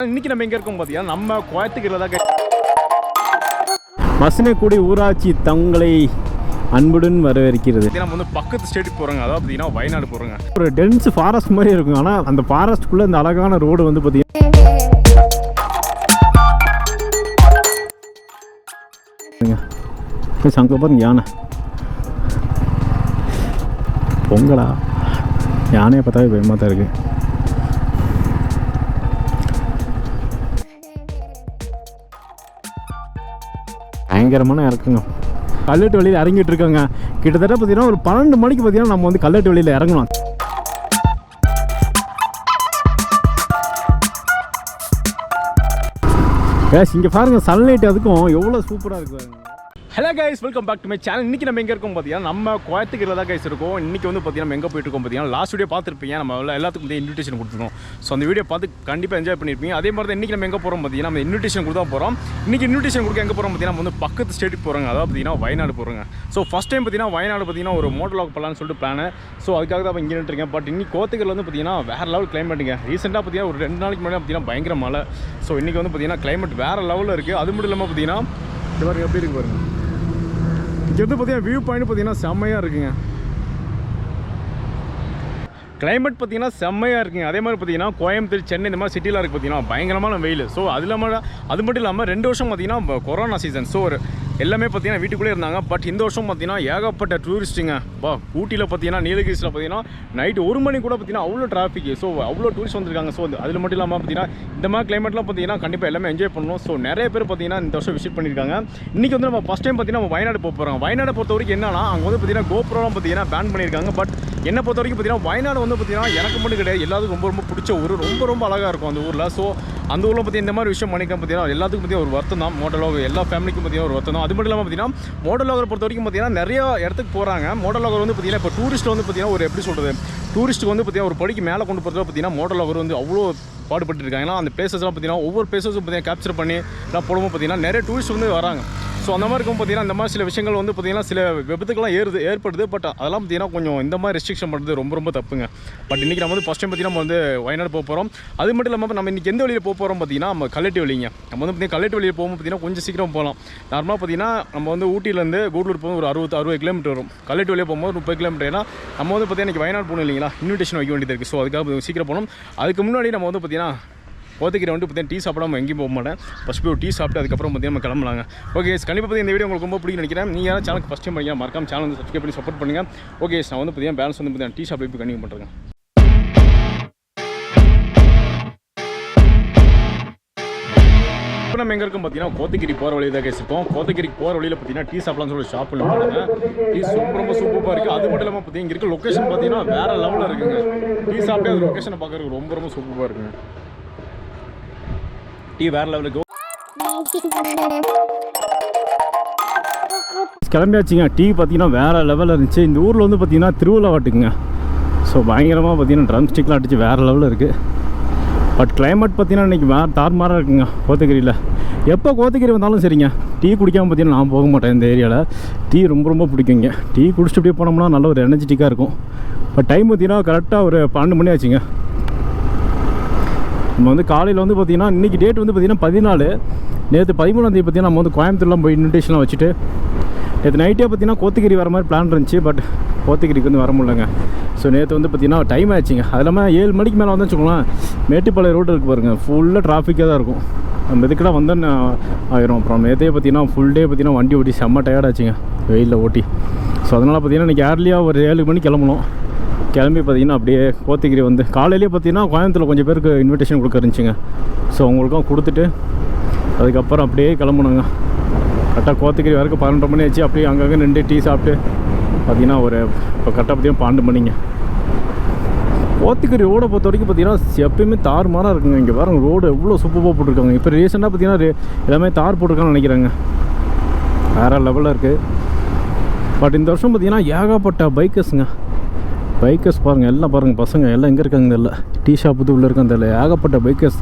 இன்னைக்கு நம்ம எங்க இருக்கோம் பாத்தீங்கன்னா நம்ம கோயத்துக்கிரில தான். மசனக்குடி ஊராட்சி தங்களை அன்புடன் வரவேற்கிறது. நம்ம வந்து பக்கத்து ஸ்டேட்டுக்கு போகிறோங்க, அதாவது பார்த்தீங்கன்னா வயநாடு போகிறோங்க. ஒரு டென்ஸ் ஃபாரஸ்ட் மாதிரி இருக்கும். ஆனால் அந்த ஃபாரஸ்ட்குள்ளே இந்த அழகான ரோடு வந்து பார்த்தீங்கன்னா அங்கே பாருங்க யானை. பொங்கலா யானையை பார்த்தாவே பயமாக தான் இருக்குது. பயங்கரமான இறக்குங்க. கல்லட்டு வழியில் இறங்கிட்டு இருக்காங்க. கிட்டத்தட்ட பார்த்தீங்கன்னா ஒரு 12 மணிக்கு பார்த்தீங்கன்னா நம்ம வந்து கல்லட்டு வழியில் இறங்கணும். இங்கே பாருங்க சன்லைட் அதுக்கும் எவ்வளோ சூப்பராக இருக்குது. Hello guys, welcome back to my channel. இன்றைக்கி நம்ம எங்கே இருக்கோம் பார்த்தீங்கன்னா நம்ம கோயத்துக்கிரில தான் கைஸ் இருக்கோம். இன்றைக்கி வந்து பார்த்தீங்கன்னா நம்ம எங்கே போயிட்டு இருக்கோம் பார்த்தீங்கன்னா லாஸ்ட் வீடியோ பார்த்துருப்பீங்க. நம்ம எல்லாத்துக்கும் வந்து இன்விடேஷன் கொடுத்துருக்கோம். ஸோ அந்த வீடியோ பார்த்து கண்டிப்பாக என்ஜாய் பண்ணியிருப்பீங்க. அதே மாதிரி தான் இன்றைக்கி நம்ம எங்கே போகிறோம் பார்த்தீங்கன்னா நம்ம இன்விடேஷன் கொடுத்தா போகிறோம். இன்றைக்கி இன்விடேஷன் கொடுக்க எங்கே போகிறோம் பார்த்தீங்கன்னா நம்ம வந்து பக்கத்து ஸ்டேட்டுக்கு போகிறோங்க, அதாவது பார்த்தீங்கன்னா வயநாடு போகிறோங்க. ஸோ ஃபஸ்ட் டைம் பார்த்தீங்கன்னா வயநாடு பார்த்தீங்கன்னா ஒரு மோட்டோலாக் பண்ணலான்னு சொல்லிட்டு பிளான். ஸோ அதுக்காக தான் இங்கே நின்றுருக்கேன். பட் இன்னைக்கு கோத்தகிரியில் வந்து பார்த்தீங்கன்னா வேறு லெவல் கிளைமேட்டுங்க. ரீசெண்டாக பார்த்தீங்கன்னா ஒரு 2 நாளைக்கு முன்னாடி பார்த்தீங்கன்னா பயங்கர மழை. ஸோ இன்றைக்கி வந்து பார்த்தீங்கன்னா கிளைமேட் வேறு லெவலில் இருக்குது. அது மட்டும் இல்லாமல் பார்த்தீங்கன்னா இது பாருங்க எப்படி இருக்கு பாருங்க. இங்கே வந்து பார்த்தீங்கன்னா வியூ பாயிண்ட் பார்த்தீங்கன்னா செம்மையாக இருக்குங்க. கிளைமேட் பார்த்தீங்கன்னா செம்மையாக இருக்குங்க. அதே மாதிரி பார்த்தீங்கன்னா கோயம்புத்தூர், சென்னை இந்த மாதிரி சிட்டியில் இருக்குது பார்த்தீங்கன்னா பயங்கரமான வெயில். ஸோ அது மட்டும் இல்லாமல் 2 வருஷம் பார்த்தீங்கன்னா கொரோனா சீசன். ஸோ எல்லாமே பார்த்தீங்கன்னா வீட்டுக்குள்ளே இருந்தாங்க. பட் இந்த வருஷம் பார்த்தீங்கன்னா ஏகப்பட்ட டூரிஸ்ட்டுங்க. ஊட்டியில் பார்த்தீங்கன்னா நீலகிரிஸில் பார்த்தீங்கன்னா நைட்டு 1 மணி கூட பார்த்தீங்கன்னா அவ்வளோ டிராஃபிக். ஸோ அவ்வளோ டூரிஸ்ட் வந்திருக்காங்க. ஸோ அதில் மட்டும் இல்லாமல் பார்த்தீங்கன்னா இந்த மாதிரி கிளைமேட்லாம் பார்த்தீங்கன்னா கண்டிப்பாக எல்லாமே என்ஜாய் பண்ணணும். ஸோ நிறைய பேர் பார்த்தீங்கன்னா இந்த வருஷம் விசிட் பண்ணியிருக்காங்க. இன்றைக்கி வந்து நம்ம ஃபஸ்ட் டைம் பார்த்தீங்கன்னா நம்ம வயநாடு போக போகிறோம். வயநாடு பொறுத்த வரைக்கும் என்னன்னா அங்கே வந்து பார்த்தீங்கன்னா GoProலாம் பார்த்தீங்கன்னா பேன் பண்ணியிருக்காங்க. பட் என்னை பொறுத்த வரைக்கும் பார்த்தீங்கன்னா வயநாடு வந்து பார்த்தீங்கன்னா எனக்கு மட்டும் கிடையாது, எல்லாத்துக்கும் ரொம்ப பிடிச்ச ஊர். ரொம்ப அழகாக இருக்கும் அந்த ஊரில். ஸோ அந்த ஊரில் பார்த்தீங்கன்னா இந்த மாதிரி விஷயம் பண்ணிக்க பார்த்தீங்கன்னா எல்லாத்துக்கும் பார்த்தீங்கன்னா ஒரு வருத்தம் தான். மோட்டோலாக் எல்லா ஃபேமிலிக்கும் பார்த்தீங்கன்னா ஒரு வருத்தம் தான். அது மட்டும் இல்லாமல் பார்த்தீங்கன்னா மோட்டோலாகரை பொறுத்த வரைக்கும் பார்த்தீங்கன்னா நிறைய இடத்துக்கு போகிறாங்க. மோட்டோலாகர் வந்து பார்த்தீங்கன்னா இப்போ டூரிஸ்ட் வந்து பார்த்தீங்கன்னா ஒரு எப்படி சொல்கிறது, டூரிஸ்ட்டுக்கு வந்து பார்த்தீங்கன்னா ஒரு படிக்கு மேலே கொண்டு போகிறதுல பார்த்தீங்கன்னா மோட்டோலாகர் வந்து அவ்வளோ பாடுபட்டு இருக்காங்க. ஏன்னா அந்த பிளேசஸ்லாம் பார்த்தீங்கன்னா ஒவ்வொரு பிளேசஸும் பார்த்தீங்கன்னா கேப்சர் பண்ணி எல்லாம் போடும்போது பார்த்தீங்கன்னா நிறைய டூரிஸ்ட் வந்து வராங்க. ஸோ அந்த மாதிரி இருக்கும் பார்த்தீங்கன்னா இந்த மாதிரி சில விஷயங்கள் வந்து பார்த்தீங்கன்னா சில விபத்துக்கெல்லாம் ஏற்படுது. பட் அதெல்லாம் பார்த்தீங்கன்னா கொஞ்சம் இந்த மாதிரி ரெஸ்ட்ரிக்ஷன் பண்ணுறது ரொம்ப தப்புங்க. பட் இன்றைக்கி நம்ம வந்து ஃபஸ்ட் டைம் பார்த்தீங்கன்னா நம்ம வந்து வயநாடு போக போகிறோம். அது மட்டும் இல்லாமல் நம்ம இன்றைக்கி எந்த வழியில் போக போகிறோம் பார்த்தீங்கன்னா நம்ம கல்லட்டி வழிங்க. நம்ம வந்து பார்த்தீங்கன்னா கல்லட்டி வழியில் போகும்போது பார்த்தீங்கன்னா கொஞ்சம் சீக்கிரம் போகலாம். நார்மலாக பார்த்தீங்கன்னா நம்ம வந்து ஊட்டியிலேருந்து கூடலூர் போகும் ஒரு 60 கிலோமீட்டர் வரும். கல்லட்டி வழியாக போகும்போது 30 கிலோமீட்டர். ஏன்னா நம்ம வந்து பார்த்தீங்கன்னா இன்றைக்கி வயநாடு போகணும் இல்லைங்களா, இன்விடேஷன் வைக்க வேண்டியது இருக்குது. ஸோ அதுக்காக சீக்கிரம் போகணும். அதுக்கு முன்னாடி நம்ம வந்து பார்த்தீங்கன்னா கோத்தகிரி வந்து பார்த்தீங்கன்னா டீ சாப்பிடாம எங்கேயும் போக மாட்டேன். ஃபஸ்ட் போய் டீ சாப்பிட்டு அதுக்கப்புறம் பார்த்தீங்கன்னா நம்ம கிளம்பலாங்க. ஓகே, கண்டிப்பாக பார்த்தீங்கன்னா இந்த வீடியோ உங்களுக்கு ரொம்ப பிடிக்கும் நினைக்கிறேன். நீங்கள் யாரும் சேனலுக்கு ஃபஸ்ட் டைம் பண்ணிங்க மறக்காம சேனல் வந்து சப்ஸ்கிரைப் பண்ணி சப்போர்ட் பண்ணுங்கள். ஓகே, நான் வந்து பார்த்தீங்கன்னா பேலன்ஸ் வந்து பார்த்தீங்கன்னா டீ ஷாப்பில் போய் கண்டிப்பாக பண்ணுறேன். இப்போ நம்ம எங்கே இருக்கும் பார்த்தீங்கன்னா கோத்தகிரி போகிற வழியில் தான் கேசிருக்கோம். கோத்தகிரிக்கு போகிற வழியில் பார்த்தீங்கன்னா டீ சாப்பிட்லான்னு சொல்லி ஷாப்பில் பாருங்க. டீ ரொம்ப சூப்பராக இருக்குது. அது மட்டும் இல்லாமல் பார்த்தீங்கன்னா இங்கே இருக்க லொக்கேஷன் பார்த்தீங்கன்னா வேறு லெவலில் இருக்குங்க. டீ சாப்பிட்டு அந்த லொக்கேஷனை பார்க்குறதுக்கு ரொம்ப சூப்பராக இருக்குங்க. டீ வேறு லெவலுக்கு கிளம்பியாச்சுங்க. டீ பார்த்தீங்கன்னா வேறு லெவலில் இருந்துச்சு. இந்த ஊரில் வந்து பார்த்தீங்கன்னா திருவிழா வாட்டுக்குங்க. ஸோ பயங்கரமாக பார்த்தீங்கன்னா ட்ரம் ஸ்டிக்லாம் அடிச்சு வேறு லெவலில் இருக்குது. பட் கிளைமேட் பார்த்தீங்கன்னா இன்றைக்கி வேறு தார்மாராக இருக்குங்க கோத்தகிரியில். எப்போ கோத்தகிரி வந்தாலும் சரிங்க, டீ குடிக்காமல் பார்த்தீங்கன்னா நான் போக மாட்டேன். இந்த ஏரியாவில் டீ ரொம்ப பிடிக்குங்க. டீ குடிச்சிட்டு அப்படியே போனோம்னா நல்ல ஒரு எனர்ஜெட்டிக்காக இருக்கும். பட் டைம் பார்த்தீங்கன்னா கரெக்டாக ஒரு 12 மணி ஆச்சுங்க. நம்ம வந்து காலையில் வந்து பார்த்திங்கன்னா இன்றைக்கி டேட் வந்து பார்த்திங்கன்னா 14. நேற்று 13ஆம் தேதி பார்த்திங்கன்னா நம்ம வந்து கோயம்புத்தூர்லாம் போய் இன்விடேஷன்லாம் வச்சுட்டு நேற்று நைட்டே பார்த்திங்கன்னா கோத்தகிரி வர மாதிரி பிளான் இருந்துச்சு. பட் கோத்தகிரிக்கு வந்து வர முடியலங்க. ஸோ நேற்று வந்து பார்த்திங்கன்னா டைம் ஆச்சுங்க. அது இல்லாமல் 7 மணிக்கு மேலே வந்து வச்சுக்கோங்களேன், மேட்டுப்பாளையம் ரோடு இருக்குது பாருங்கள், ஃபுல்லாக டிராஃபிக்காக தான் இருக்கும். நம்ம இதுக்கெல்லாம் வந்தோன்னு ஆயிரும். அப்புறம் நேற்றே பார்த்திங்கன்னா ஃபுல் டே பார்த்திங்கன்னா வண்டி ஓட்டி செம்ம டயர்டாச்சுங்க வெயிலில் ஓட்டி. ஸோ அதனால் பார்த்திங்கன்னா இன்றைக்கி ஏர்லியாக ஒரு 7 மணிக்கு கிளம்பணும். கிளம்பி பார்த்திங்கன்னா அப்படியே கோத்தகிரி வந்து காலையிலேயே பார்த்திங்கன்னா கோயம்புத்தூரில் கொஞ்சம் பேருக்கு இன்விடேஷன் கொடுக்க இருந்துச்சுங்க. ஸோ அவங்களுக்கும் கொடுத்துட்டு அதுக்கப்புறம் அப்படியே கிளம்பணுங்க. கரெக்டாக கோத்தகிரி வரைக்கும் 12 மணி ஆச்சு. அப்படியே அங்கங்கே நின்று டீ சாப்பிட்டு பார்த்திங்கன்னா ஒரு இப்போ கரெக்டாக பார்த்திங்கன்னா 12 மணிங்க. கோத்தகிரி ரோடை பொறுத்த வரைக்கும் பார்த்திங்கன்னா எப்பயுமே தாறுமாறாக இருக்குங்க. இங்கே பாருங்க ரோடு எவ்வளோ சூப்பராக போட்டிருக்காங்க. இப்போ ரீசெண்டாக பார்த்திங்கன்னா எல்லாமே தார் போட்டிருக்கான்னு நினைக்கிறாங்க. வேறு லெவலில் இருக்குது. பட் இந்த வருஷம் பார்த்திங்கன்னா ஏகப்பட்ட பைக்கர்ஸுங்க. பைக்கர்ஸ் பாருங்கள், எல்லாம் பாருங்கள் பசங்க எல்லாம் எங்கே இருக்காங்க தெரியல. டீ ஷாப்பு உள்ளே இருக்காங்க தெரியல, ஏகப்பட்ட பைக்கர்ஸ்.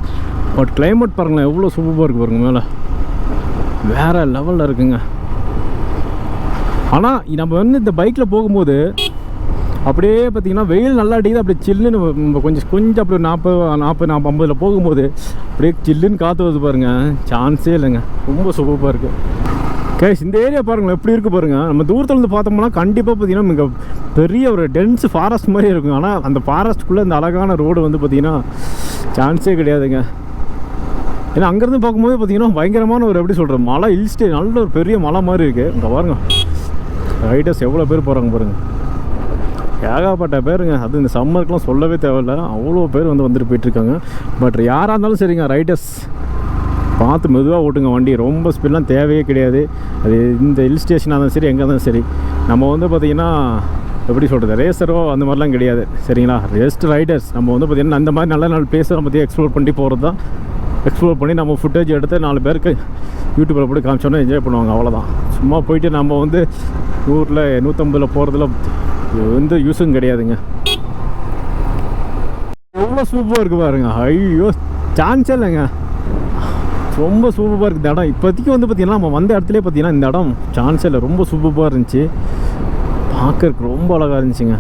பட் கிளைமேட் பாருங்களேன் எவ்வளோ சூப்பராக இருக்குது பாருங்கள். மேலே வேறு லெவலில் இருக்குங்க. ஆனால் நம்ம வந்து இந்த பைக்கில் போகும்போது அப்படியே பார்த்தீங்கன்னா வெயில் நல்லா அடிக்குது. அப்படியே சில்லுன்னு கொஞ்சம் அப்படியே 40-50 போகும்போது அப்படியே சில்லுன்னு காற்று வருது பாருங்கள். சான்ஸே இல்லைங்க, ரொம்ப சூப்பராக இருக்குது. கேஸ் இந்த ஏரியா பாருங்களேன் எப்படி இருக்குது பாருங்கள். நம்ம தூரத்துலேருந்து பார்த்தோம்னா கண்டிப்பாக பார்த்தீங்கன்னா மிக பெரிய ஒரு டென்ஸ் ஃபாரஸ்ட் மாதிரி இருக்கும். ஆனால் அந்த ஃபாரஸ்ட்டுக்குள்ளே இந்த அழகான ரோடு வந்து பார்த்திங்கன்னா சான்ஸே கிடையாதுங்க. ஏன்னா அங்கேருந்து பார்க்கும்போது பார்த்தீங்கன்னா பயங்கரமான ஒரு எப்படி சொல்கிற மலை, ஹில் ஸ்டேஷன், நல்ல ஒரு பெரிய மலை மாதிரி இருக்குது. இங்கே பாருங்கள் ரைடர்ஸ் எவ்வளோ பேர் போகிறாங்க பாருங்கள், ஏகப்பட்ட பேருங்க. அது இந்த சம்மருக்குலாம் சொல்லவே தேவையில்லை, அவ்வளோ பேர் வந்துட்டு போயிட்டுருக்காங்க. பட் யாராக இருந்தாலும் சரிங்க, ரைடர்ஸ் பார்த்து மெதுவாக ஓட்டுங்க வண்டி. ரொம்ப ஸ்பீட்லாம் தேவையே கிடையாது. அது இந்த ஹில் ஸ்டேஷனாக இருந்தாலும் சரி, எங்கே இருந்தாலும் சரி. நம்ம வந்து பார்த்திங்கன்னா எப்படி சொல்கிறது, ரேசரோ அந்த மாதிரிலாம் கிடையாது சரிங்களா. ரெஸ்ட் ரைடர்ஸ் நம்ம வந்து பார்த்திங்கன்னா அந்த மாதிரி நல்ல பிளேஸை நம்ம பற்றி எக்ஸ்ப்ளோர் பண்ணி போகிறது தான். எக்ஸ்ப்ளோர் பண்ணி நம்ம ஃபுட்டேஜ் எடுத்து 4 பேருக்கு யூடியூப்பில் போட்டு காமிச்சோன்னா என்ஜாய் பண்ணுவாங்க, அவ்வளோதான். சும்மா போயிட்டு நம்ம வந்து 100 150 போகிறதுல எந்த யூஸும் கிடையாதுங்க. எவ்வளோ சூப்பராக இருக்குது பாருங்க. ஐயோ சான்ஸே இல்லைங்க, ரொம்ப சூப்பராக இருக்குது இந்த இடம். இப்போதைக்கு வந்து பார்த்திங்கன்னா நம்ம வந்த இடத்துலேயே பார்த்திங்கன்னா இந்த இடம் சான்ஸே இல்லை, ரொம்ப சூப்பராக இருந்துச்சு. பார்க்கறதுக்கு ரொம்ப அழகாக இருந்துச்சுங்க.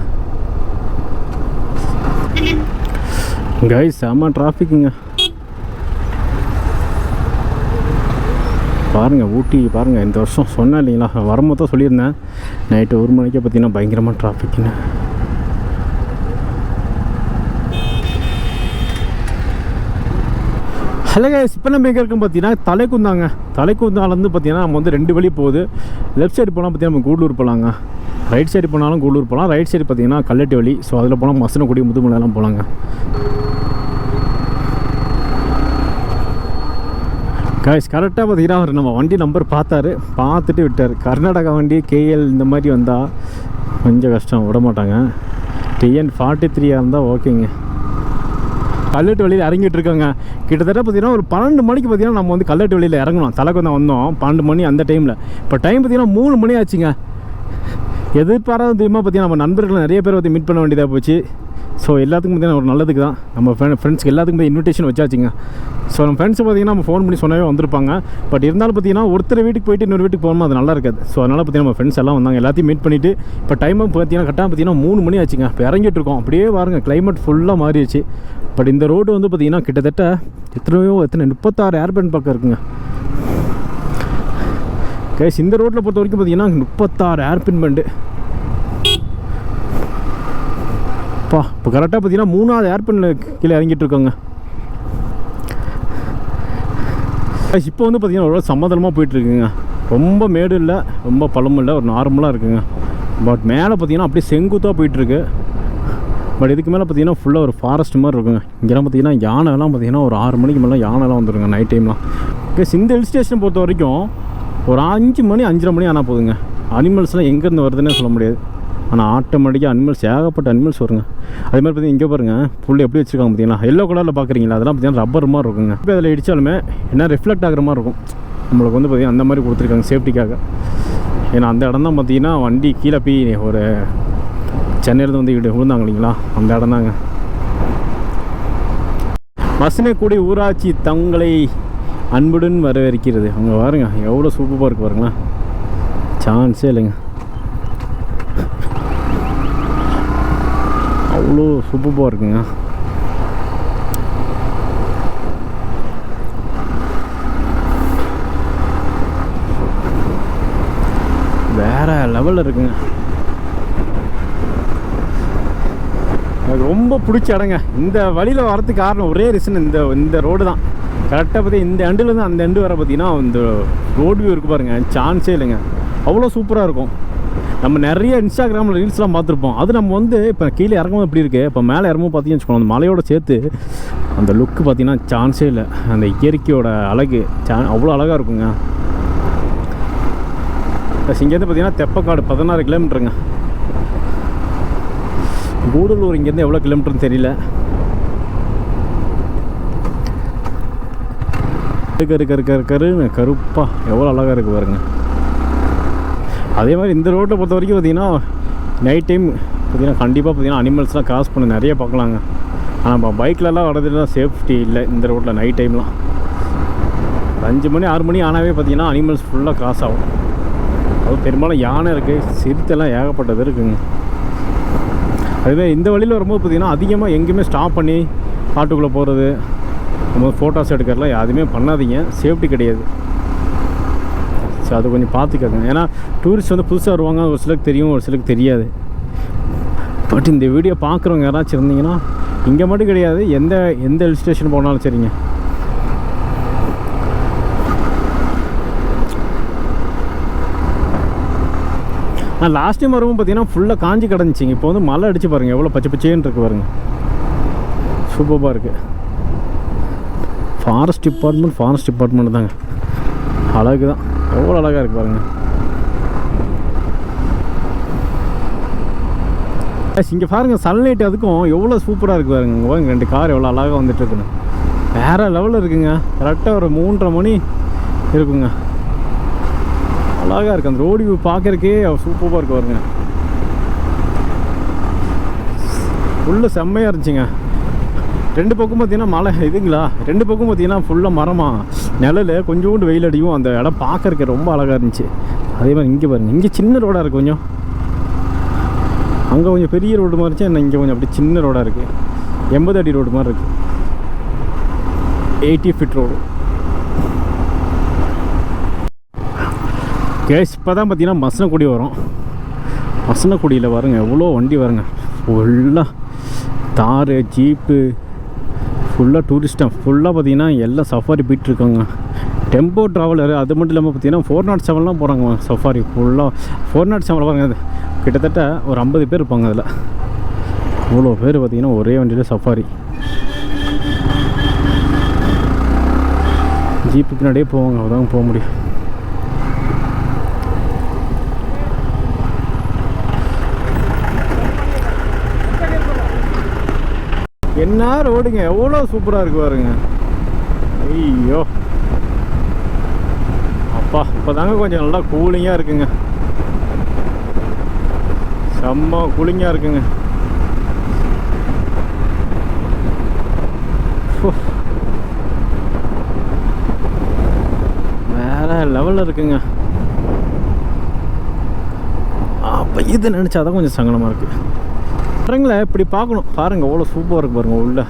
கைஸ் செம்ம டிராஃபிக்குங்க பாருங்கள். ஊட்டி பாருங்கள், இந்த வருஷம் சொன்னேன் இல்லைங்களா, வரும்போது தான் சொல்லியிருந்தேன் நைட்டு 1 மணிக்கே பார்த்திங்கன்னா பயங்கரமாக டிராஃபிக்குங்க. ஹலோ கைஸ், இப்போ நம்ம எங்கே இருக்கோம் பார்த்தீங்கன்னா தலைக்குந்தாலேருந்து பார்த்தீங்கன்னா நம்ம வந்து 2 வழி போகுது. லெஃப்ட் சைடு போனால் பார்த்தீங்கன்னா நம்ம கூடலூர் போகலாங்க, ரைட் சைடு போனாலும் கூடலூர் போகலாம். ரைட் சைடு பார்த்தீங்கன்னா கல்லட்டி வழி, ஸோ அதில் போனால் மசனக்குடி முதுமலையெல்லாம் போகலாங்க. கைஸ் கரெக்டாக பார்த்தீங்கன்னா அவர் நம்ம வண்டி நம்பர் பார்த்துட்டு விட்டார். கர்நாடகா வண்டி KL இந்த மாதிரி வந்தால் கொஞ்சம் கஷ்டம், விட மாட்டாங்க. TN 43 இருந்தால் ஓகேங்க. கல்லட்டு வழியில் இறங்கிட்டு இருக்காங்க. கிட்டத்தட்ட பார்த்தீங்கன்னா ஒரு 12 மணிக்கு பார்த்தீங்கன்னா நம்ம வந்து கல்லட்டு வழியில் இறங்கணும். தலைக்குந்தான் வந்தோம் 12 மணி அந்த டைமில். இப்போ டைம் பார்த்தீங்கன்னா 3 மணி ஆச்சுங்க. எதிர்பாராதமாக பார்த்தீங்கன்னா நம்ம நண்பர்கள் நிறைய பேர் வந்து மீட் பண்ண வேண்டியதாக போச்சு. ஸோ எல்லாத்துக்கும் பார்த்தீங்கன்னா ஒரு நல்லதுக்கு தான். நம்ம ஃப்ரெண்ட்ஸ்க்கு எல்லாத்துக்கும் போய் இன்விடேஷன் வச்சாச்சுங்க. ஸோ நம்ம ஃப்ரெண்ட்ஸை பார்த்தீங்கன்னா நம்ம ஃபோன் பண்ணி சொன்னாவே வந்திருப்பாங்க. பட் இருந்தாலும் பார்த்தீங்கன்னா ஒருத்தர் வீட்டுக்கு போயிட்டு இன்னொரு வீட்டுக்கு போகும்போது அது நல்லா இருக்காது. ஸோ அதனால் பார்த்தீங்கன்னா நம்ம ஃப்ரெண்ட்ஸ் எல்லாம் வந்தாங்க, எல்லாத்தையும் மீட் பண்ணிவிட்டு இப்போ டைமும் பார்த்தீங்கன்னா கரெக்டாக பார்த்தீங்கன்னா 3 மணி ஆச்சுங்க. இப்போ இறங்கிட்டு இருக்கோம். அப்படியே பாருங்கள் கிளைமேட் ஃபுல்லாக மாறிடுச்சு. பட் இந்த ரோடு வந்து பார்த்திங்கன்னா கிட்டத்தட்ட எத்தனை 36 ஏர்பேண்ட் பக்கம் இருக்குங்க. கைஸ் இந்த ரோட்டில் பொறுத்த வரைக்கும் பார்த்திங்கன்னா 36 ஏர்பின் பண்டு. இப்போ கரெக்டாக பார்த்தீங்கன்னா 3வது ஏர்பின்னில் கீழே இறங்கிட்டு இருக்கோங்க. இப்போ வந்து பார்த்திங்கன்னா ஒரு சம்மதமாக போயிட்டுருக்குங்க. ரொம்ப மேடு இல்லை, ரொம்ப பழமும் இல்லை, ஒரு நார்மலாக இருக்குங்க. பட் மேலே பார்த்திங்கன்னா அப்படியே செங்குத்தாக போயிட்டுருக்கு. பட் இதுக்கு மேலே பார்த்தீங்கன்னா ஃபுல்லாக ஒரு ஃபாரஸ்ட் மாதிரி இருக்குங்க. இங்கெல்லாம் பார்த்தீங்கன்னா யானைலாம் பார்த்தீங்கன்னா ஒரு 6 மணிக்கு மேலே யானைலாம் வந்துடுங்க நைட் டைம்லாம். ப்ளஸ் இந்த ஹில் ஸ்டேஷன் பொறுத்த வரைக்கும் ஒரு 5 மணி 5:30 மணி ஆனால் போதுங்க. அனிமல்ஸ்லாம் எங்கேருந்து வருதுன்னே சொல்ல முடியாது. ஆனால் ஆட்டோமேட்டிக்காக அனிமல்ஸ் ஏகப்பட்ட அனிமல்ஸ் வருங்க. அதே மாதிரி பார்த்தீங்கன்னா இங்கே பாருங்கள் புல் எப்படி வச்சுருக்காங்க பார்த்தீங்கன்னா, எல்லோ கலரில் பார்க்குறீங்களா, அதெல்லாம் பார்த்தீங்கன்னா ரப்பர் மாதிரி இருக்குங்க. இப்போ அதில் இடித்தாலுமே என்ன ரிஃப்ளெக்ட் ஆகிற மாதிரி இருக்கும். நம்மளுக்கு வந்து பார்த்திங்கன்னா அந்த மாதிரி கொடுத்துருக்காங்க சேஃப்டிக்காக. ஏன்னா அந்த இடம் தான் பார்த்தீங்கன்னா வண்டி கீழே போய் ஒரு சென்னையிலேருந்து வந்து விழுந்தாங்க இல்லைங்களா, அந்த இடம் தாங்க. மசனக்குடி ஊராட்சி தங்களை அன்புடன் வரவேற்கிறது. அங்கே பாருங்க எவ்வளோ சூப்பராக இருக்குது பாருங்களேன், சான்ஸே இல்லைங்க. அவ்வளோ சூப்பராக இருக்குங்க. வேற லெவலில் இருக்குங்க. எனக்கு ரொம்ப பிடிச்ச இடங்க. இந்த வழியில் வரதுக்கு காரணம் ஒரே ரீசன், இந்த ரோடு தான். கரெக்டாக பார்த்தி இந்த எண்டுலேருந்து அந்த எண்டு வர பார்த்திங்கன்னா இந்த ரோடு வியூ இருக்குது பாருங்கள், சான்ஸே இல்லைங்க. அவ்வளோ சூப்பராக இருக்கும். நம்ம நிறைய இன்ஸ்டாகிராமில் ரீல்ஸ்லாம் பார்த்துருப்போம். அது நம்ம வந்து இப்போ கீழே இறங்கும்போது எப்படி இருக்குது, இப்போ மேலே இறங்கும்போது பார்த்தீங்கன்னு வச்சுக்கோங்க, அந்த மலையோட சேர்த்து அந்த லுக்கு பார்த்திங்கன்னா சான்ஸே இல்லை. அந்த இயற்கையோட அழகு அவ்வளோ அழகாக இருக்குங்க. இங்கேருந்து பார்த்திங்கன்னா தெப்பக்காடு 16 கிலோமீட்டருங்க. கூடலூர் இங்கேருந்து எவ்வளோ கிலோமீட்டர்னு தெரியல. கருப்பாக எவ்வளோ அழகாக இருக்குது பாருங்க. அதே மாதிரி இந்த ரோட்டில் பொறுத்த வரைக்கும் பார்த்திங்கன்னா நைட் டைம் பார்த்திங்கன்னா கண்டிப்பாக பார்த்திங்கன்னா அனிமல்ஸ்லாம் கிராஸ் பண்ண நிறைய பார்க்கலாங்க. ஆனால் இப்போ பைக்லலாம் வரதுலாம் சேஃப்டி இல்லை இந்த ரோட்டில் நைட் டைம்லாம். 5 மணி 6 மணி ஆனாவே பார்த்திங்கன்னா அனிமல்ஸ் ஃபுல்லாக கிராஸ் ஆகும். அதுவும் பெரும்பாலும் யானை இருக்குது, சிறுத்தைலாம் ஏகப்பட்டது இருக்குங்க. அதுவே இந்த வழியில் வரும்போது பார்த்திங்கன்னா அதிகமாக எங்கேயுமே ஸ்டாப் பண்ணி காட்டுக்குள்ளே போகிறது, நம்ம ஃபோட்டோஸ் எடுக்கிறதுலாம் எதுவுமே பண்ணாதீங்க, சேஃப்டி கிடையாது. ஸோ அது கொஞ்சம் பார்த்துக்கோங்க. ஏன்னா டூரிஸ்ட் வந்து புதுசாக வருவாங்க, ஒரு சிலருக்கு தெரியும், ஒரு சிலருக்கு தெரியாது. பட் இந்த வீடியோ பார்க்குறவங்க யாராச்சும் இருந்தீங்கன்னா, இங்கே மட்டும் கிடையாது, எந்த ஹில் ஸ்டேஷன் போனாலும் சரிங்க. நான் லாஸ்ட் டைம் வரும்போது பார்த்தீங்கன்னா ஃபுல்லாக காஞ்சி கிடந்துச்சிங்க. இப்போ வந்து மழை அடித்து பாருங்கள், எவ்வளோ பச்சை பச்சேன்னு இருக்குது பாருங்கள், சூப்பராக இருக்குது. ஃபாரஸ்ட் டிபார்ட்மெண்ட் தாங்க, அழகு தான், எவ்வளோ அழகாக இருக்குது பாருங்கள். இங்கே பாருங்கள் சன்லைட் அதுக்கும் எவ்வளோ சூப்பராக இருக்குது பாருங்க. இங்கே பாருங்க 2 கார் எவ்வளோ அழகாக வந்துட்டுருக்குன்னு, வேறு லெவலில் இருக்குங்க. கரெக்டாக ஒரு 3:30 மணி இருக்குங்க, அழகாக இருக்குது. அந்த ரோடு வியூ பார்க்குறக்கே சூப்பராக இருக்கு பாருங்க. ஃபுல்லாக செம்மையாக இருந்துச்சுங்க. 2 பக்கம் பார்த்தீங்கன்னா மலை இதுங்களா, 2 பக்கம் பார்த்தீங்கன்னா ஃபுல்லாக மரமாக நிழல், கொஞ்சோண்டு வெயில் அடியும். அந்த இடம் பார்க்குறக்கு ரொம்ப அழகாக இருந்துச்சு. அதே மாதிரி இங்கே பாருங்கள், இங்கே சின்ன ரோடாக இருக்குது கொஞ்சம், அங்கே கொஞ்சம் பெரிய ரோடு மாதிரி இருந்துச்சு, இங்கே கொஞ்சம் அப்படி சின்ன ரோடாக இருக்குது. 80 அடி ரோடு மாதிரி இருக்குது, 80 ஃபீட் ரோடு. கேஸ் இப்போ தான் பார்த்தீங்கன்னா மசனக்குடி வரும். மசனக்குடியில் பாருங்கள் எவ்வளோ வண்டி வருங்க, ஃபுல்லாக தார், ஜீப்பு, ஃபுல்லாக டூரிஸ்ட்டாக, ஃபுல்லாக பார்த்தீங்கன்னா எல்லாம் சஃபாரி போயிட்டுருக்காங்க. டெம்போ ட்ராவலர், அது மட்டும் இல்லாமல் பார்த்தீங்கன்னா 407 போகிறாங்க சஃபாரி. ஃபுல்லாக 407 பாருங்க, அது கிட்டத்தட்ட ஒரு 50 பேர் இருப்பாங்க அதில். இவ்வளோ பேர் பார்த்தீங்கன்னா ஒரே வண்டியில் சஃபாரி. ஜீப்பு பின்னாடியே போவாங்க, அதான் போக முடியும். என்ன ரோடுங்க, எவ்வளோ சூப்பராக இருக்கு பாருங்க. ஐயோ அப்பா, இப்போ தாங்க கொஞ்சம் நல்லா கூலிங்காக இருக்குங்க, செம்ம கூலிங்காக இருக்குங்க. வேற லெவலில் இருக்குங்க. அப்போ இது நினச்சாதான் கொஞ்சம் சங்கடமாக இருக்குது. மரங்களை இப்படி பார்க்கணும் பாருங்கள், எவ்வளோ சூப்பராக இருக்குது பாருங்கள். உள்ள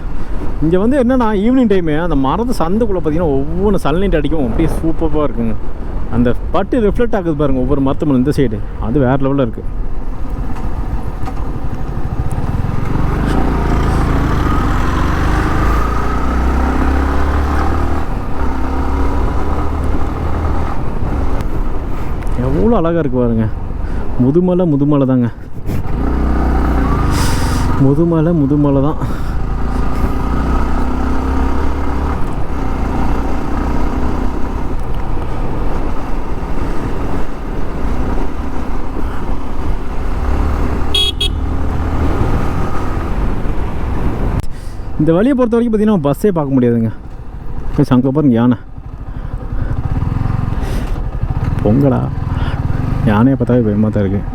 இங்கே வந்து என்னென்னா ஈவினிங் டைமு அந்த மரத்து சந்துக்குள்ளே பார்த்தீங்கன்னா ஒவ்வொன்று சன்லைட் அடிக்கும், அப்படியே சூப்பராக இருக்குங்க. அந்த பட்டு ரிஃப்ளெக்ட் ஆகுது பாருங்கள் ஒவ்வொரு மரத்து இந்த சைடு, அது வேறு லெவலில் இருக்குது. எவ்வளோ அழகாக இருக்குது பாருங்கள். முதுமலை தாங்க, முதுமலை தான். இந்த வழியை பொறுத்த வரைக்கும் பார்த்தீங்கன்னா பஸ்ஸே பார்க்க முடியாதுங்க. அங்கே பாருங்க யானை, பொங்கலா யானையை பார்த்தாவே பயமாக தான் இருக்குது.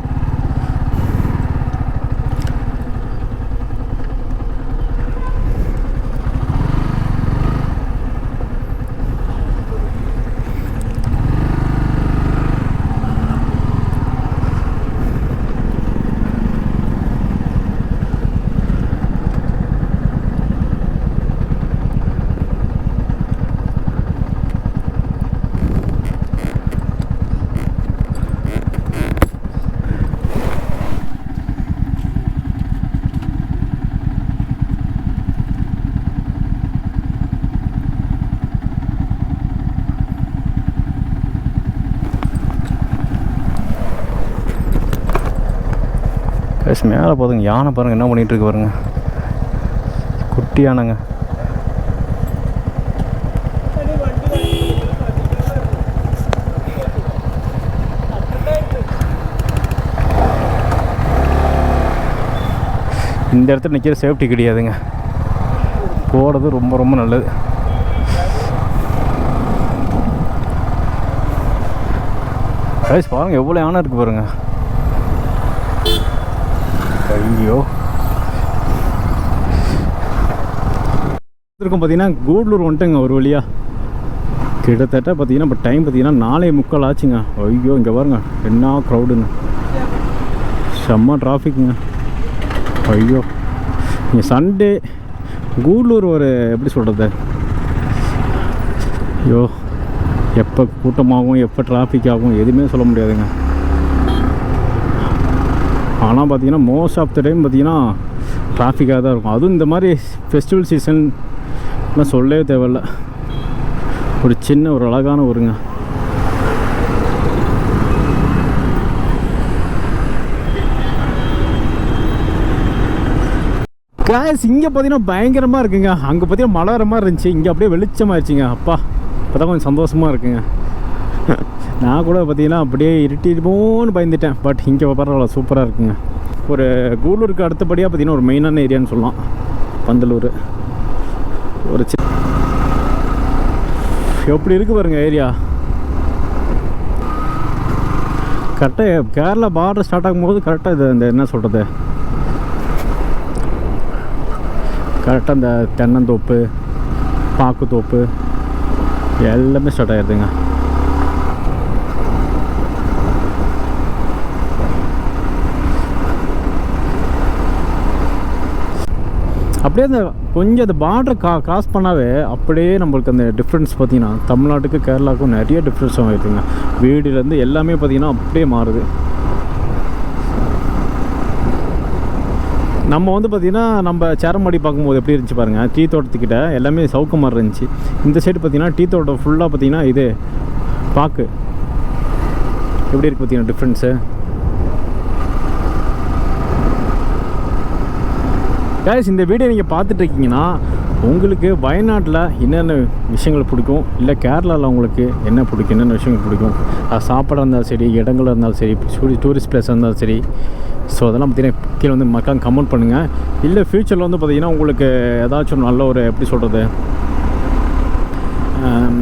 மேலே போதுங்க யானை பாருங்கள் என்ன பண்ணிகிட்டு இருக்கு பாருங்க, குட்டி யானைங்க. இந்த இடத்துல நிற்கிற சேஃப்டி கிடையாதுங்க, போகிறது ரொம்ப ரொம்ப நல்லது. கைஸ் பாருங்கள் எவ்வளோ யானை இருக்குது பாருங்க. ஐயோ இருக்கும் பார்த்தீங்கன்னா கூடலூர் வந்துட்டுங்க ஒரு வழியாக. கிட்டத்தட்ட பார்த்தீங்கன்னா இப்போ டைம் பார்த்தீங்கன்னா 4:45 ஆச்சுங்க. ஐயோ இங்கே பாருங்க என்ன க்ரௌடுங்க, செம்ம டிராஃபிக்குங்க. ஐயோ, இங்கே சண்டே கூடலூர் ஒரு எப்படி சொல்கிறது, ஐயோ எப்போ கூட்டமாகும் எப்போ டிராஃபிக் ஆகும் எதுவுமே சொல்ல முடியாதுங்க. ஆனால் பார்த்தீங்கன்னா மோஸ்ட் ஆஃப் த டைம் பார்த்தீங்கன்னா டிராஃபிக்காக தான் இருக்கும். அதுவும் இந்த மாதிரி ஃபெஸ்டிவல் சீசன்லாம் சொல்லவே தேவையில்ல. ஒரு சின்ன ஒரு அழகான ஊருங்க. கிளாஸ் இங்கே பார்த்தீங்கன்னா பயங்கரமாக இருக்குங்க. அங்கே பார்த்தீங்கன்னா மழை வர மாதிரி இருந்துச்சு, இங்கே அப்படியே வெளிச்சமாகிடுச்சிங்க. அப்பா இப்போ தான் கொஞ்சம் சந்தோஷமாக இருக்குங்க. நான் கூட பார்த்தீங்கன்னா அப்படியே இருட்டிடுமோன்னு பயந்துட்டேன். பட் இங்கே பரவாயில்ல, சூப்பராக இருக்குங்க. ஒரு கூடலூருக்கு அடுத்தபடியாக பார்த்தீங்கன்னா ஒரு மெயினான ஏரியான்னு சொல்லலாம் பந்தலூர். ஒரு எப்படி இருக்குது பாருங்கள் ஏரியா. கரெக்டாக கேரளா பார்டர் ஸ்டார்ட் ஆகும்போது கரெக்டாக இது இந்த என்ன சொல்கிறது, கரெக்டாக இந்த தென்னந்தோப்பு பாக்குத்தோப்பு எல்லாமே ஸ்டார்ட் ஆகிடுதுங்க. அப்படியே அந்த கொஞ்சம் அந்த பார்டர் கிராஸ் பண்ணாவே அப்படியே நம்மளுக்கு அந்த டிஃப்ரென்ஸ் பார்த்திங்கன்னா தமிழ்நாட்டுக்கு கேரளாவுக்கும் நிறைய டிஃப்ரென்ஸ் ஆகிடுதுங்க. வீடுலேருந்து எல்லாமே பார்த்திங்கன்னா அப்படியே மாறுது. நம்ம வந்து பார்த்திங்கன்னா நம்ம சேரமாடி பார்க்கும்போது எப்படி இருந்துச்சு பாருங்கள், டீ தோட்டத்துக்கிட்ட எல்லாமே சவுக்க மாதிரி இருந்துச்சு. இந்த சைடு பார்த்திங்கன்னா டீ தோட்டம் ஃபுல்லாக பார்த்திங்கன்னா இது பாக்கு எப்படி இருக்குது பார்த்திங்கன்னா டிஃப்ரென்ஸு. கைஸ், இந்த வீடியோ நீங்கள் பார்த்துட்ருக்கீங்கன்னா உங்களுக்கு வயநாட்டில் என்னென்ன விஷயங்கள் பிடிக்கும், இல்லை கேரளாவில் உங்களுக்கு என்ன பிடிக்கும், என்னென்ன விஷயங்கள் பிடிக்கும், அது சாப்பாடாக இருந்தாலும் சரி, இடங்களாக இருந்தாலும் சரி, டூரிஸ்ட் பிளேஸாக இருந்தாலும் சரி, ஸோ அதெல்லாம் பார்த்திங்கன்னா கீழே வந்து மக்கள் கமெண்ட் பண்ணுங்கள். இல்லை ஃப்யூச்சரில் வந்து பார்த்திங்கன்னா உங்களுக்கு ஏதாச்சும் நல்ல ஒரு எப்படி சொல்கிறது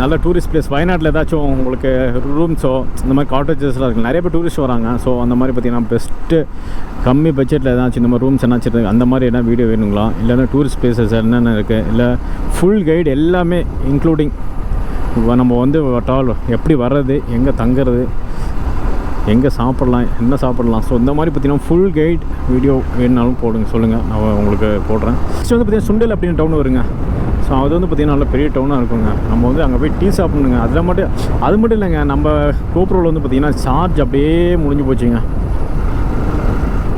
நல்ல டூரிஸ்ட் பிளேஸ் வயநாட்டில் ஏதாச்சும் உங்களுக்கு ரூம்ஸோ இந்த மாதிரி காட்டேஜஸ்லாம் இருக்குது. நிறைய பேர் டூரிஸ்ட் வராங்க. ஸோ அந்த மாதிரி பார்த்திங்கன்னா பெஸ்ட்டு கம்மி பட்ஜெட்டில் ஏதாச்சும் இந்த மாதிரி ரூம்ஸ் என்னாச்சும் இருக்குது, அந்த மாதிரி என்ன வீடியோ வேணுங்களா, இல்லைன்னா டூரிஸ்ட் பிளேசஸ் என்னென்ன இருக்குது, இல்லை ஃபுல் கைடு எல்லாமே இன்க்ளூடிங் நம்ம வந்து ட்ராவல் எப்படி வர்றது, எங்கே தங்குறது, எங்கே சாப்பிட்லாம், என்ன சாப்பிட்லாம், ஸோ இந்த மாதிரி பார்த்திங்கன்னா ஃபுல் கைட் வீடியோ வேணுனாலும் போடுங்க, சொல்லுங்கள், நான் உங்களுக்கு போடுறேன். நெக்ஸ்ட் வந்து பார்த்திங்கன்னா சுண்டல் அப்படின்னு டவுன் வருங்க. ஸோ அது வந்து பார்த்திங்கன்னா நல்ல பெரிய டவுனாக இருக்குங்க. நம்ம வந்து அங்கே போய் டீ சாப்பிட்ணுங்க. அதில் மட்டும் அது மட்டும் இல்லைங்க, நம்ம GoProவில் வந்து பார்த்திங்கன்னா சார்ஜ் அப்படியே முடிஞ்சு போச்சுங்க.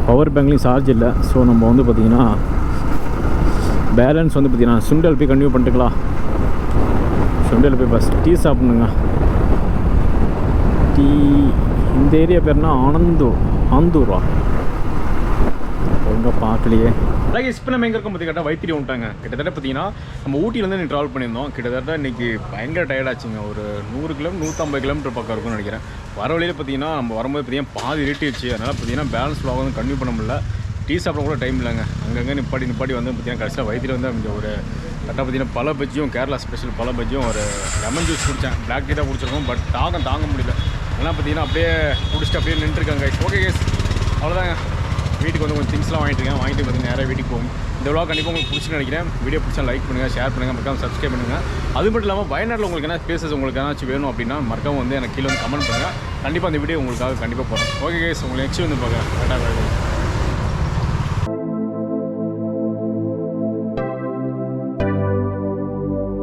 பவர் பேங்க்லேயும் சார்ஜ் இல்லை. ஸோ நம்ம வந்து பார்த்திங்கன்னா பேலன்ஸ் வந்து பார்த்திங்கன்னா சுண்டல் போய் கண்டினியூ பண்ணிட்டுக்கலாம். சுண்டல் போய் ஃபஸ்ட் டீ சாப்பிட்ணுங்க. டீ இந்த ஏரியா பேர்னா ஆந்தூரா ஒழுங்காக பார்க்கலையே. அதாவது இப்போ நம்ம எங்கே இருக்கோம் பார்த்திங்கன்னா வைத்திரி வந்துட்டாங்க. கிட்டத்தட்ட பார்த்திங்கன்னா நம்ம ஊட்டியிலேருந்து நீ ட்ராவல் பண்ணியிருந்தோம். கிட்டத்தட்ட இன்றைக்கி பயங்கர டயர்டாச்சுங்க. ஒரு 100 கிலோமீட்டர் 150 கிலோமீட்டர் பக்கம் இருக்கும்னு நினைக்கிறேன். வர வழியில் பார்த்திங்கன்னா நம்ம வரும்போது பார்த்திங்கன்னா பாதி இருட்டிடுச்சு. அதனால் பார்த்திங்கன்னா பேலன்ஸ் vlog வந்து கண்டினியூ பண்ண முடியல. டீ சாப்பிட கூட டைம் இல்லைங்க. அங்கங்கே நிப்பாடி வந்து பார்த்திங்கன்னா கடைசியில் வைத்திரி வந்து கொஞ்சம் ஒரு கரெக்டாக பார்த்திங்கன்னா பல பஜ்ஜியும் கேரளா ஸ்பெஷல் பல பஜ்ஜியும் ஒரு லெமன் ஜூஸ் குடித்தேன். பிளாக் டீ தான் குடிச்சிருக்கோம். பட் தாங்க முடியல. அதெல்லாம் பார்த்திங்கன்னா அப்படியே குடிச்சிட்டு அப்படியே நின்றுருக்காங்க. ஓகே கேஸ், அவ்வளோதாங்க. வீட்டுக்கு வந்து கொஞ்சம் திங்ஸ்லாம் வாங்கிட்டு பார்த்திங்கன்னா நேராக வீட்டுக்கு போகும். இந்த vlog கண்டிப்பாக உங்களுக்கு பிடிச்சின்னு நினைக்கிறேன். வீடியோ பிடிச்சா லைக் பண்ணுங்கள், ஷேர் பண்ணுங்கள், மறக்காம சப்ஸ்கிரைப் பண்ணுங்கள். அது மட்டும் இல்லாமல் வயநாட்டில் உங்களுக்கு என்ன ஸ்பேசஸ் உங்களுக்கு ஏதாச்சும் வேணும் அப்படின்னா மறக்காம வந்து எனக்கு கீழே வந்து கமெண்ட் பண்ணுங்கள். கண்டிப்பாக அந்த வீடியோ உங்களுக்காக கண்டிப்பாக போகிறேன். ஓகே கேஸ், உங்களுக்கு நெக்ஸ்ட் வந்து பார்க்குறேன்.